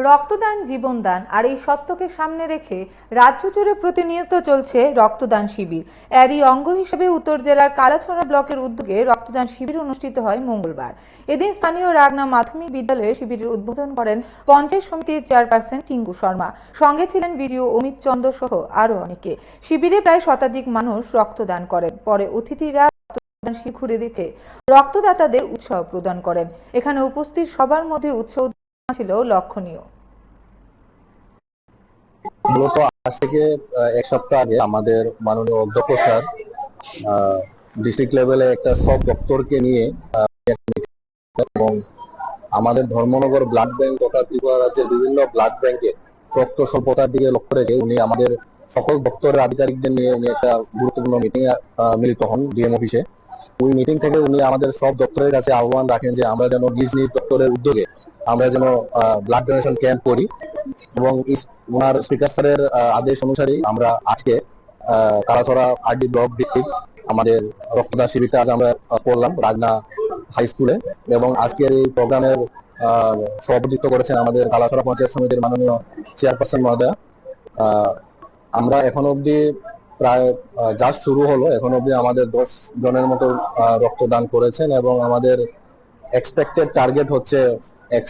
রক্তদান জীবনদান আর এই সত্যকে সামনে রেখে রাজ্য জুড়ে প্রতিনিয়ত চলছে রক্তদান শিবির। এরই অঙ্গ হিসেবে উত্তর জেলার কালাছড়া ব্লকের উদ্যোগে রক্তদান শিবির অনুষ্ঠিত হয় মঙ্গলবার। এদিন স্থানীয় রাগনা মাধ্যমিক বিদ্যালয়ে শিবিরের উদ্বোধন করেন পঞ্চায়েত সমিতির চেয়ারপারসন টিঙ্কু শর্মা। সঙ্গে ছিলেন বিডিও অমিত চন্দ্র সহ আরো অনেকে। শিবিরে প্রায় শতাধিক মানুষ রক্তদান করেন। পরে অতিথিরা রক্তদান শিবির ঘুরে দেখে রক্তদাতাদের উৎসাহ প্রদান করেন। এখানে উপস্থিত সবার মধ্যে উৎসাহ ছিল লক্ষণীয়। মূলত আজ থেকে এক সপ্তাহ আগে আমাদের মাননীয় অধ্যক্ষ স্যার ডিস্ট্রিক্ট লেভেলে একটা সব দপ্তরকে নিয়ে এবং আমাদের ধর্মনগর ব্লাড ব্যাংক তথা ত্রিপুরা রাজ্যের বিভিন্ন ব্লাড ব্যাংকে রক্ত স্বল্পতার দিকে লক্ষ্য রেখে উনি আমাদের সকল দপ্তরের আধিকারিকদের নিয়ে উনি একটা গুরুত্বপূর্ণ মিটিং মিলিত হন ডিএম অফিসে। ওই মিটিং থেকে উনি আমাদের সব দপ্তরের কাছে আহ্বান রাখেন যে আমরা যেন নিজ নিজ দপ্তরের উদ্যোগে আমরা যেন ব্লাড ডোনেশন ক্যাম্প করি এবং ওনার স্পিকার স্যারের আদেশ অনুসারেই আমরা আজকে কালাছড়া আরডি ব্লক ভিত্তিক আমাদের রক্তদান শিবিরটা আজ আমরা করলাম রাগনা হাই স্কুলে। এবং আজকের এই প্রোগ্রামের সভাপতিত্ব করেছেন আমাদের কালাছড়া পঞ্চায়েত সমিতির মাননীয় চেয়ারপারসন মহোদয়া। আমরা এখন অব্দি প্রায় জাস্ট শুরু হলো, এখন অব্দি আমাদের 10 জনের মতো রক্তদান করেছেন এবং আমাদের এক্সপেক্টেড টার্গেট হচ্ছে